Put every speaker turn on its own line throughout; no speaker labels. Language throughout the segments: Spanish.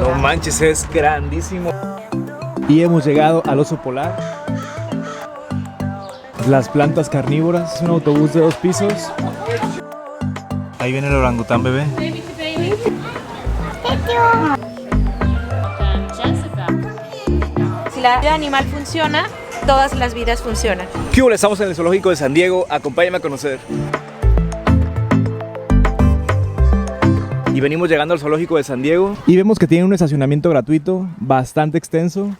No manches, es grandísimo.
Y hemos llegado al oso polar. Las plantas carnívoras. Es un autobús de 2 pisos. Ahí viene el orangután bebé.
Si la vida animal funciona, todas las vidas funcionan.
¿Qué hubo? Estamos en el zoológico de San Diego. Acompáñame a conocer. Y venimos llegando al zoológico de San Diego.
Y vemos que tiene un estacionamiento gratuito bastante extenso.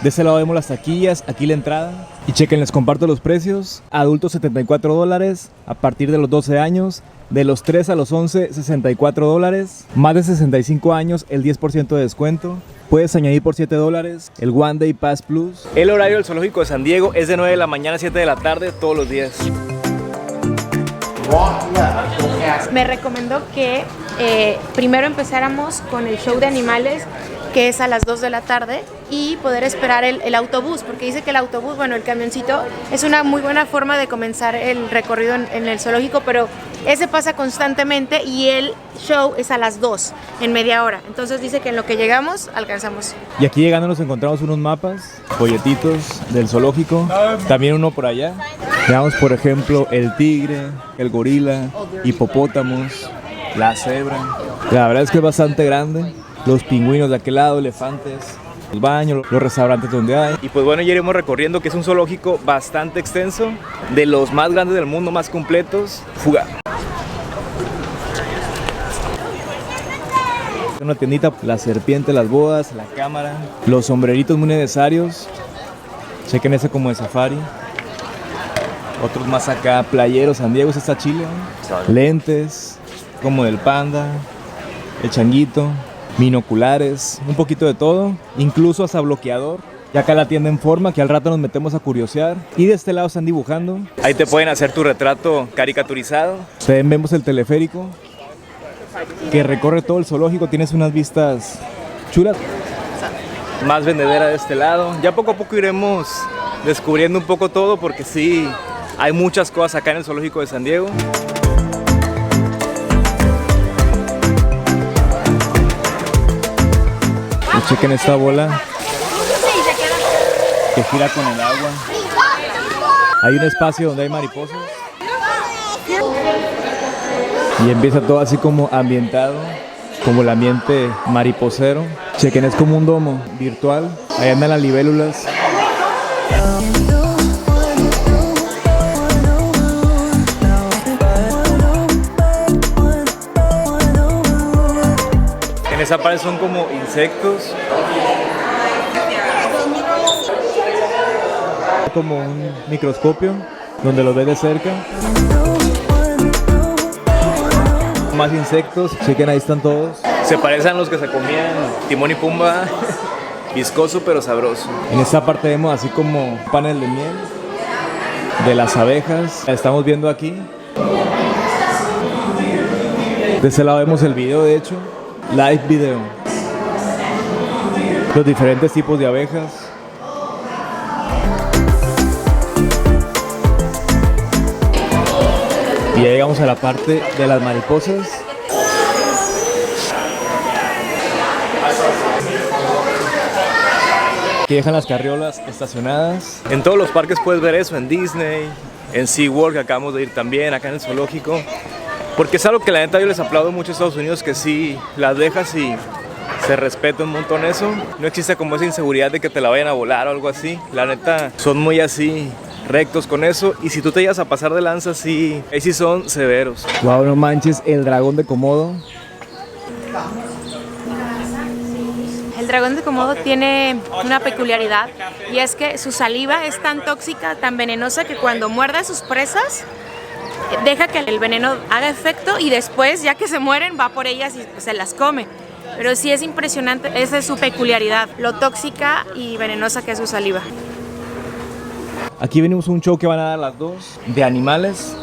De ese lado vemos las taquillas, aquí la entrada. Y chequen, les comparto los precios. Adultos $74, a partir de los 12 años. De los 3 a los 11, $64. Más de 65 años, el 10% de descuento. Puedes añadir por $7 el One Day Pass Plus.
El horario del zoológico de San Diego es de 9 de la mañana a 7 de la tarde todos los días.
Me recomendó que primero empezáramos con el show de animales, que es a las 2 de la tarde, y poder esperar el autobús, porque dice que el autobús, bueno, el camioncito, es una muy buena forma de comenzar el recorrido en el zoológico, pero ese pasa constantemente y el show es a las 2, en media hora. Entonces dice que en lo que llegamos, alcanzamos.
Y aquí llegando nos encontramos unos mapas, folletitos del zoológico, también uno por allá. Veamos por ejemplo el tigre, el gorila, hipopótamos, la cebra. La verdad es que es bastante grande. Los pingüinos de aquel lado, elefantes, los baños, los restaurantes donde hay.
Y pues bueno, ya iremos recorriendo, que es un zoológico bastante extenso, de los más grandes del mundo, más completos. Fuga.
Una tiendita, la serpiente, las boas, la cámara, los sombreritos muy necesarios. Chequen ese como de safari. Otros más acá, playeros, San Diego, ese está chile, ¿eh? Lentes, como del panda, el changuito, binoculares, un poquito de todo, incluso hasta bloqueador. Y acá la tienda en forma, que al rato nos metemos a curiosear. Y de este lado están dibujando.
Ahí te pueden hacer tu retrato caricaturizado.
También vemos el teleférico, que recorre todo el zoológico, tienes unas vistas chulas.
Más vendedera de este lado. Ya poco a poco iremos descubriendo un poco todo, porque sí, hay muchas cosas acá en el zoológico de San Diego.
Y chequen esta bola que gira con el agua. Hay un espacio donde hay mariposas. Y empieza todo así como ambientado, como el ambiente mariposero. Chequen, es como un domo virtual. Ahí andan las libélulas.
En esa parte son como insectos.
Como un microscopio donde los ves de cerca. Más insectos, chequen, ahí están todos.
Se parecen a los que se comían Timón y Pumba. Viscoso pero sabroso.
En esta parte vemos así como un panel de miel de las abejas. La estamos viendo aquí. De ese lado vemos el video, de hecho, live video. Los diferentes tipos de abejas. Y ya llegamos a la parte de las mariposas. Aquí dejan las carriolas estacionadas.
En todos los parques puedes ver eso, en Disney, en SeaWorld, que acabamos de ir también, acá en el zoológico. Porque es algo que la neta yo les aplaudo mucho a Estados Unidos, que sí las dejas y se respeta un montón eso. No existe como esa inseguridad de que te la vayan a volar o algo así. La neta son muy así, rectos con eso, y si tú te llegas a pasar de lanza, sí, ahí sí son severos.
Wow, no manches, el dragón de Komodo.
El dragón de Komodo tiene una peculiaridad, y es que su saliva es tan tóxica, tan venenosa, que cuando muerde a sus presas, deja que el veneno haga efecto y después, ya que se mueren, va por ellas y se las come. Pero sí es impresionante, esa es su peculiaridad, lo tóxica y venenosa que es su saliva.
Aquí venimos a un show que van a dar las 2 de animales.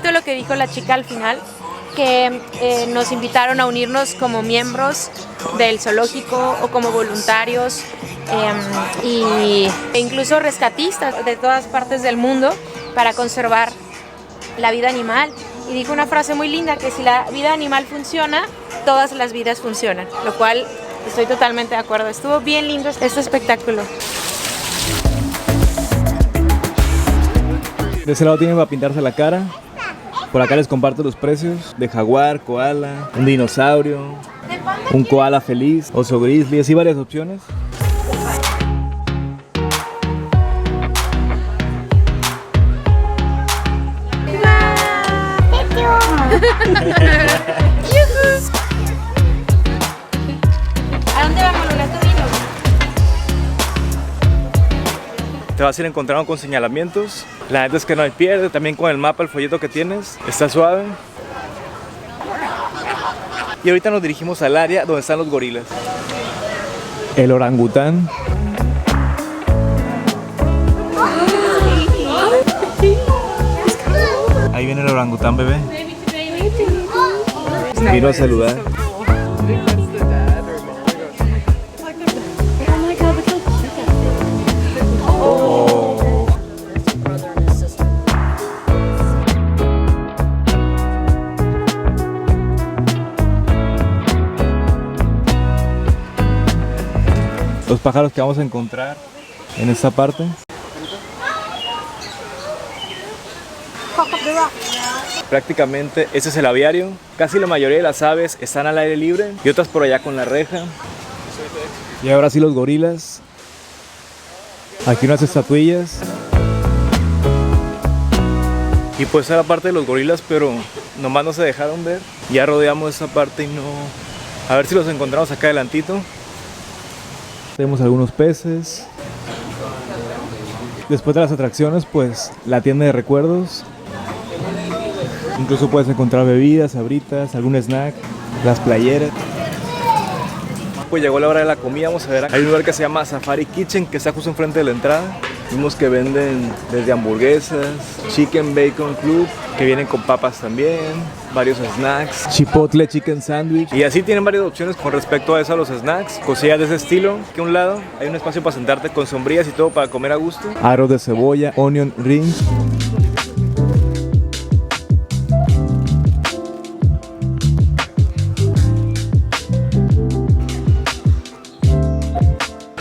poquito lo que dijo la chica al final, que nos invitaron a unirnos como miembros del zoológico o como voluntarios e incluso rescatistas de todas partes del mundo para conservar la vida animal. Y dijo una frase muy linda, que si la vida animal funciona, todas las vidas funcionan, lo cual estoy totalmente de acuerdo. Estuvo bien lindo este espectáculo.
De ese lado tienen para pintarse la cara. Por acá les comparto los precios de jaguar, koala, un dinosaurio, un koala feliz, oso grizzly, así varias opciones.
¿A dónde vamos, Luna? ¿Tú vino?
Te vas a ir encontrando con señalamientos. La neta es que no hay pierde. También con el mapa, el folleto que tienes, está suave. Y ahorita nos dirigimos al área donde están los gorilas.
El orangután. Ahí viene el orangután, bebé. Vino a saludar. Los pájaros que vamos a encontrar en esta parte. Prácticamente ese es el aviario. Casi la mayoría de las aves están al aire libre y otras por allá con la reja. Y ahora sí los gorilas. Aquí unas estatuillas. Y pues esa era la parte de los gorilas, pero nomás no se dejaron ver. Ya rodeamos esa parte y no... A ver si los encontramos acá adelantito. Tenemos algunos peces. Después de las atracciones, pues la tienda de recuerdos. Incluso puedes encontrar bebidas, sabritas, algún snack, las playeras. Pues llegó la hora de la comida, vamos a ver. Hay un lugar que se llama Safari Kitchen, que está justo enfrente de la entrada. Vimos que venden desde hamburguesas, Chicken Bacon Club, que vienen con papas también, varios snacks, Chipotle Chicken Sandwich. Y así tienen varias opciones con respecto a eso, a los snacks, cosillas de ese estilo. Que a un lado hay un espacio para sentarte con sombrillas y todo para comer a gusto. Aros de cebolla, onion rings.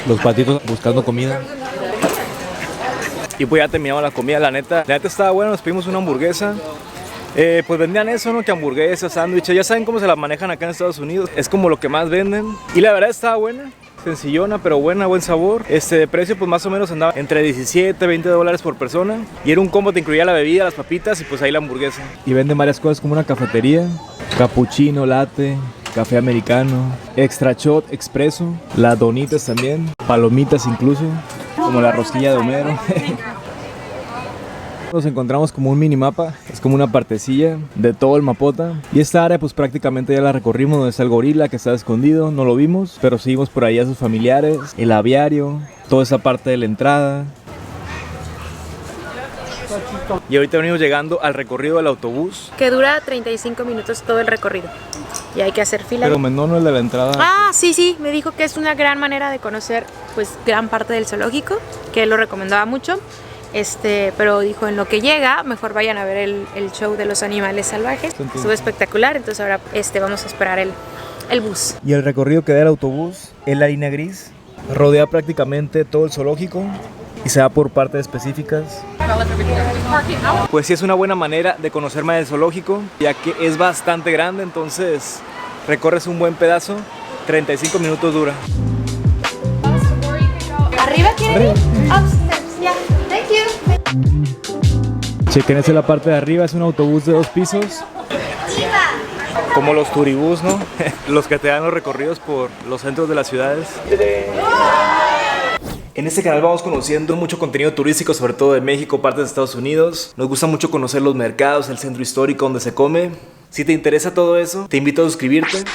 Los patitos buscando comida. Y pues ya terminamos la comida, la neta estaba buena, nos pedimos una hamburguesa. Pues vendían eso, ¿no? Que hamburguesas, sándwiches, ya saben cómo se las manejan acá en Estados Unidos. Es como lo que más venden. Y la verdad estaba buena, sencillona, pero buena, buen sabor. De precio pues más o menos andaba entre 17, 20 dólares por persona. Y era un combo, te incluía la bebida, las papitas y pues ahí la hamburguesa. Y venden varias cosas como una cafetería, cappuccino, latte, café americano, extra shot, expreso, las donitas también, palomitas incluso, como la rosquilla de Homero. Nos encontramos como un minimapa, es como una partecilla de todo el mapota. Y esta área pues prácticamente ya la recorrimos, donde está el gorila que está escondido, no lo vimos, pero seguimos por ahí a sus familiares, el aviario, toda esa parte de la entrada. Y ahorita venimos llegando al recorrido del autobús.
Que dura 35 minutos todo el recorrido. Y hay que hacer fila.
Pero no el de la entrada.
Ah, sí, me dijo que es una gran manera de conocer pues gran parte del zoológico, que él lo recomendaba mucho. Pero dijo, en lo que llega, mejor vayan a ver el show de los animales salvajes. Estuvo espectacular, entonces ahora vamos a esperar el bus.
Y el recorrido que da el autobús en la línea gris rodea prácticamente todo el zoológico y se va por partes específicas. Pues sí, es una buena manera de conocer más el zoológico, ya que es bastante grande, entonces recorres un buen pedazo, 35 minutos dura.
¿Arriba quieren ir? Upstairs, yeah. Thank you.
Chequen, esa es la parte de arriba, es un autobús de 2 pisos.
Como los turibús, ¿no? Los que te dan los recorridos por los centros de las ciudades. En este canal vamos conociendo mucho contenido turístico, sobre todo de México, partes de Estados Unidos. Nos gusta mucho conocer los mercados, el centro histórico donde se come. Si te interesa todo eso, te invito a suscribirte.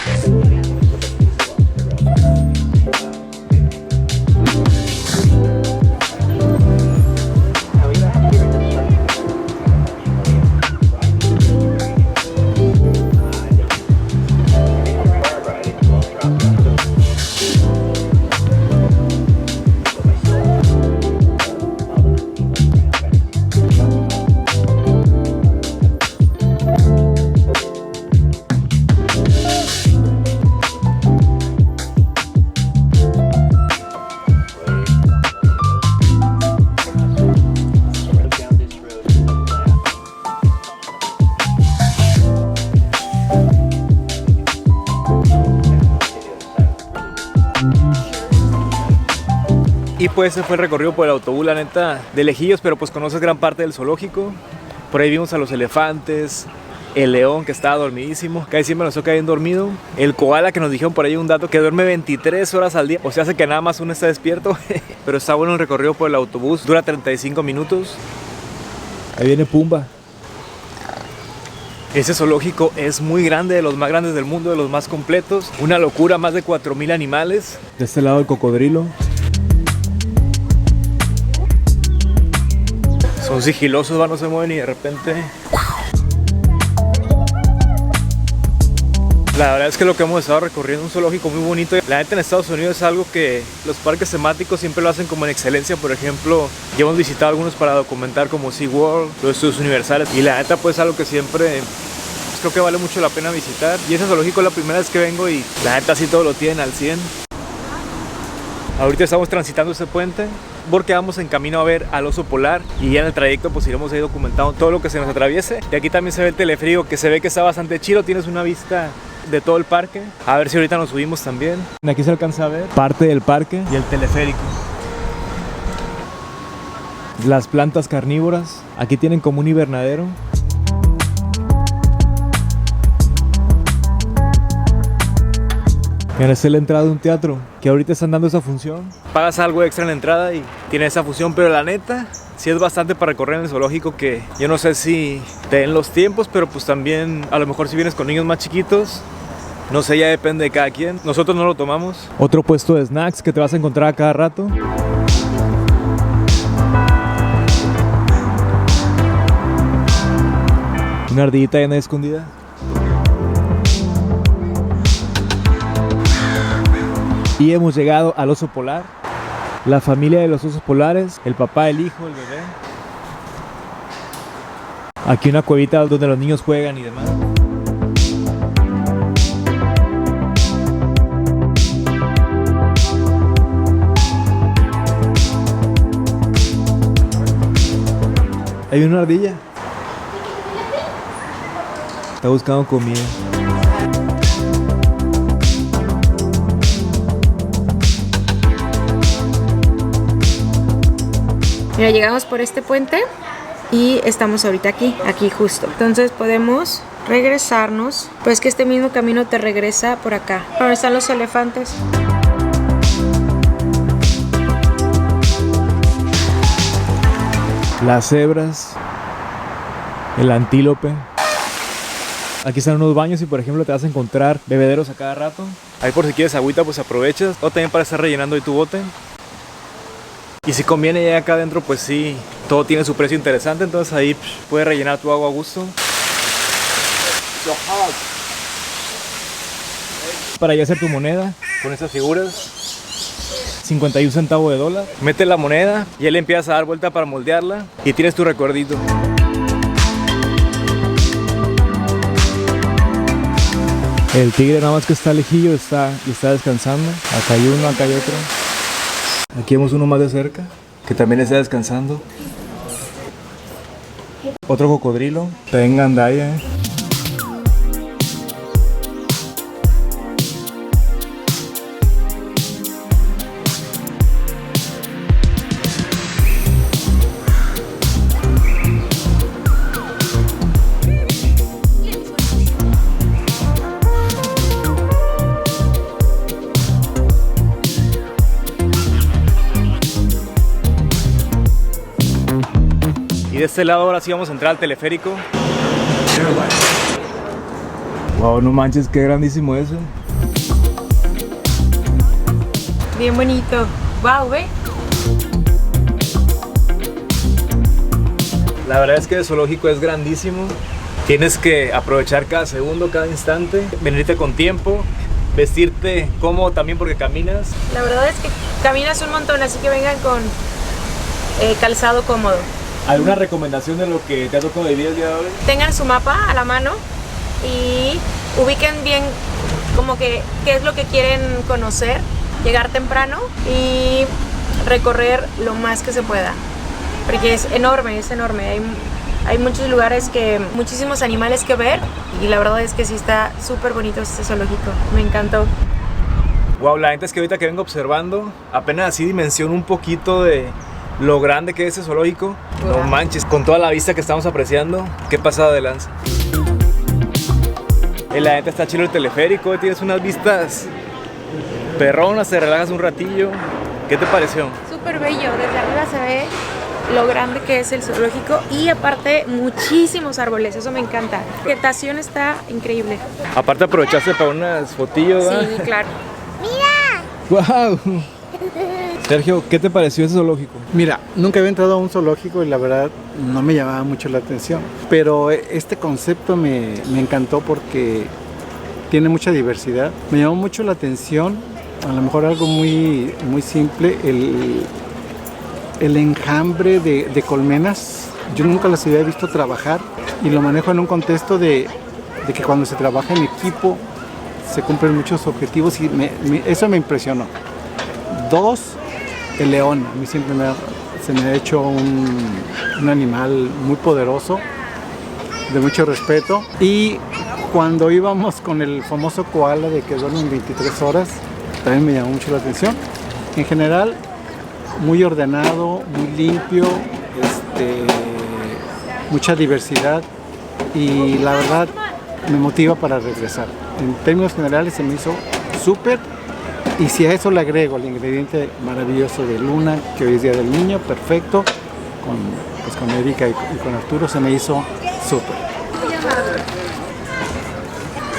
Y pues ese fue el recorrido por el autobús, la neta, de lejillos, pero pues conoces gran parte del zoológico. Por ahí vimos a los elefantes, el león que estaba dormidísimo, casi siempre nos toca bien dormido, el koala que nos dijeron por ahí un dato que duerme 23 horas al día, o sea, hace que nada más uno está despierto, pero está bueno el recorrido por el autobús, dura 35 minutos.
Ahí viene Pumba.
Ese zoológico es muy grande, de los más grandes del mundo, de los más completos, una locura, más de 4,000 animales.
De este lado el cocodrilo.
Son sigilosos, no se mueven y de repente... La verdad es que lo que hemos estado recorriendo es un zoológico muy bonito. La neta en Estados Unidos es algo que los parques temáticos siempre lo hacen como en excelencia. Por ejemplo, ya hemos visitado algunos para documentar como SeaWorld, los estudios universales. Y la neta pues es algo que siempre creo que vale mucho la pena visitar. Y ese zoológico es la primera vez que vengo y la neta sí todo lo tienen al 100. Ahorita estamos transitando este puente porque vamos en camino a ver al oso polar y ya en el trayecto pues iremos ahí documentando todo lo que se nos atraviese. Y aquí también se ve el teleférico que se ve que está bastante chido, tienes una vista de todo el parque. A ver si ahorita nos subimos también.
Aquí se alcanza a ver parte del parque
Y el teleférico.
las plantas carnívoras. Aquí tienen como un invernadero. Mira, esta es la entrada de un teatro que ahorita están dando esa función.
Pagas algo extra en la entrada y tiene esa función, pero la neta sí es bastante para recorrer en el zoológico, que yo no sé si te den los tiempos, pero pues también a lo mejor si vienes con niños más chiquitos, no sé, ya depende de cada quien. Nosotros no lo tomamos.
Otro puesto de snacks que te vas a encontrar a cada rato. Una ardillita llena de escondida. Y hemos llegado al oso polar. La familia de los osos polares, el papá, el hijo, el bebé. Aquí una cuevita donde los niños juegan y demás. Hay una ardilla. Está buscando comida.
Mira, llegamos por este puente y estamos ahorita aquí justo. Entonces podemos regresarnos, pues que este mismo camino te regresa por acá. Ahora están los elefantes.
Las cebras, el antílope. Aquí están unos baños y por ejemplo te vas a encontrar bebederos a cada rato.
Ahí por si quieres agüita pues aprovechas, o también para estar rellenando ahí tu bote. Y si conviene ya acá adentro pues sí, todo tiene su precio interesante, entonces ahí puedes rellenar tu agua a gusto.
Para ya hacer tu moneda
Con estas figuras,
51 centavos de dólar.
metes la moneda y él empieza a dar vuelta para moldearla y tienes tu recuerdito.
El tigre nada más que está lejillo y está descansando. Acá hay uno, acá hay otro. Aquí vemos uno más de cerca que también está descansando. Otro cocodrilo. Tenga andaya.
Y de este lado ahora sí vamos a entrar al teleférico.
Wow, no manches, qué grandísimo ese.
Bien bonito. Wow, ve.
La verdad es que el zoológico es grandísimo. Tienes que aprovechar cada segundo, cada instante, venirte con tiempo, vestirte cómodo también porque caminas.
La verdad es que caminas un montón, así que vengan con calzado cómodo.
¿Alguna recomendación de lo que te ha tocado vivir el día de hoy?
Tengan su mapa a la mano y ubiquen bien como que qué es lo que quieren conocer, llegar temprano y recorrer lo más que se pueda, porque es enorme, hay muchos lugares, muchísimos animales que ver y la verdad es que sí está súper bonito este zoológico, me encantó.
Wow, la neta es que ahorita que vengo observando, apenas así dimensiono un poquito de lo grande que es ese zoológico. No manches, con toda la vista que estamos apreciando, qué pasada de lanza. La neta está chido el teleférico, tienes unas vistas perronas, te relajas un ratillo. ¿Qué te pareció?
Súper bello, desde arriba se ve lo grande que es el zoológico y aparte muchísimos árboles, eso me encanta. La vegetación está increíble.
Aparte aprovechaste para unas fotillos, ¿verdad?
Sí, claro.
¡Wow! Sergio, ¿qué te pareció ese zoológico?
Mira, nunca había entrado a un zoológico y la verdad no me llamaba mucho la atención. Pero este concepto me encantó porque tiene mucha diversidad. Me llamó mucho la atención, a lo mejor algo muy simple, el enjambre de colmenas. Yo nunca las había visto trabajar y lo manejo en un contexto de que cuando se trabaja en equipo se cumplen muchos objetivos y eso me impresionó. 2, el león. A mí siempre se me ha hecho un animal muy poderoso, de mucho respeto. Y cuando íbamos con el famoso koala de que duermen 23 horas, también me llamó mucho la atención. En general, muy ordenado, muy limpio, mucha diversidad y la verdad me motiva para regresar. En términos generales se me hizo súper. Y si a eso le agrego el ingrediente maravilloso de Luna, que hoy es Día del Niño, perfecto, con Erika y con Arturo, se me hizo súper.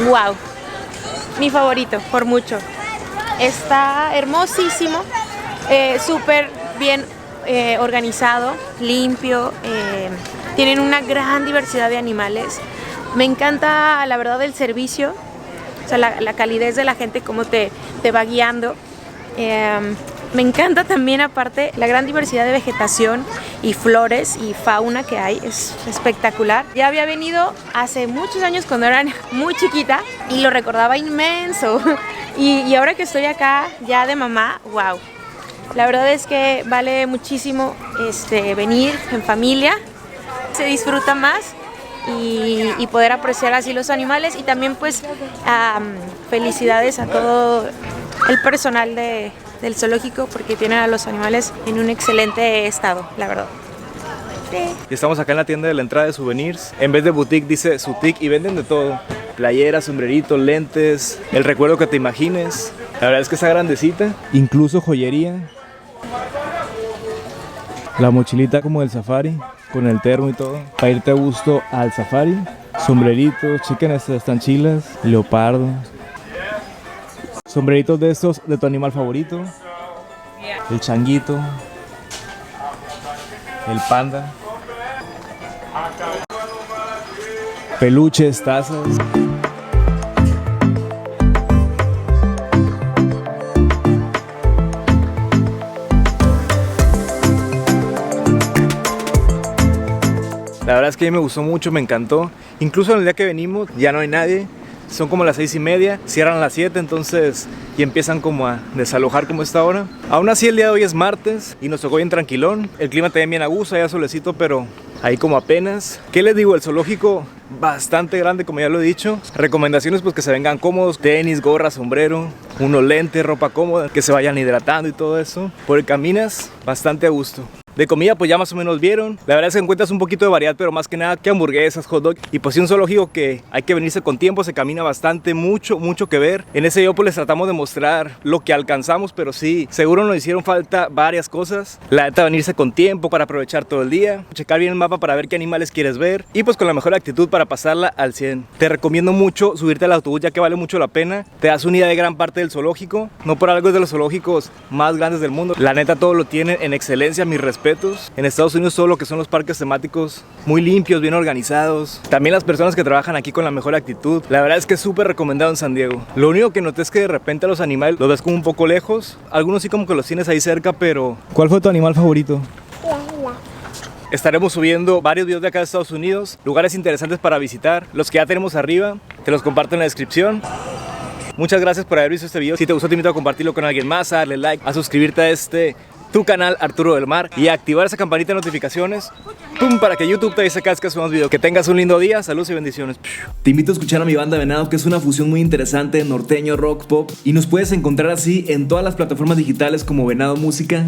Wow, mi favorito, por mucho. Está hermosísimo, súper bien organizado, limpio, tienen una gran diversidad de animales. Me encanta, la verdad, el servicio. O sea, la calidez de la gente, cómo te va guiando. Me encanta también, aparte, la gran diversidad de vegetación y flores y fauna que hay. Es espectacular. Ya había venido hace muchos años cuando era muy chiquita y lo recordaba inmenso. Y ahora que estoy acá ya de mamá, wow. La verdad es que vale muchísimo venir en familia. Se disfruta más. Y poder apreciar así los animales y también pues felicidades a todo el personal del zoológico porque tienen a los animales en un excelente estado, la verdad. Sí.
Estamos acá en la tienda de la entrada de souvenirs. En vez de boutique dice Sutic y venden de todo. Playeras, sombreritos, lentes, el recuerdo que te imagines. La verdad es que está grandecita.
Incluso joyería. La mochilita como del safari, con el termo y todo. Para irte a gusto al safari. Sombreritos, chequen estas, están chilas. Leopardo. Sombreritos de estos de tu animal favorito. El changuito. El panda. Peluches, tazas.
La verdad es que a mí me gustó mucho, me encantó. Incluso en el día que venimos ya no hay nadie. Son como las 6:30, cierran a las 7, entonces y empiezan como a desalojar como esta hora. Aún así el día de hoy es martes y nos tocó bien tranquilón. El clima también bien a gusto, ya solecito, pero ahí como apenas. ¿Qué les digo? El zoológico bastante grande, como ya lo he dicho. Recomendaciones pues que se vengan cómodos, tenis, gorra, sombrero, unos lentes, ropa cómoda, que se vayan hidratando y todo eso. Por el caminas bastante a gusto. De comida pues ya más o menos vieron. La verdad es que encuentras un poquito de variedad, pero más que nada que hamburguesas, hot dog. Y pues sí, un zoológico que hay que venirse con tiempo, se camina bastante, mucho que ver. En ese video pues les tratamos de mostrar lo que alcanzamos, pero sí, seguro nos hicieron falta varias cosas. La neta, venirse con tiempo para aprovechar todo el día, checar bien el mapa para ver qué animales quieres ver y pues con la mejor actitud para pasarla al 100. Te recomiendo mucho subirte al autobús ya que vale mucho la pena. Te das una idea de gran parte del zoológico. No por algo es de los zoológicos más grandes del mundo. La neta, todo lo tienen en excelencia, mis respetos. En Estados Unidos todo lo que son los parques temáticos muy limpios, bien organizados. También las personas que trabajan aquí con la mejor actitud. La verdad es que es súper recomendado en San Diego. Lo único que noté es que de repente a los animales los ves como un poco lejos. Algunos sí como que los tienes ahí cerca, pero...
¿Cuál fue tu animal favorito?
Estaremos subiendo varios videos de acá de Estados Unidos, lugares interesantes para visitar. Los que ya tenemos arriba, te los comparto en la descripción. Muchas gracias por haber visto este video. Si te gustó, te invito a compartirlo con alguien más, a darle like, a suscribirte a este tu canal Arturo del Mar y activar esa campanita de notificaciones, ¡pum!, para que YouTube te avise cada vez que subamos video. Que tengas un lindo día, saludos y bendiciones.
Te invito a escuchar a mi banda Venado, que es una fusión muy interesante, norteño, rock, pop, y nos puedes encontrar así en todas las plataformas digitales como Venado Música.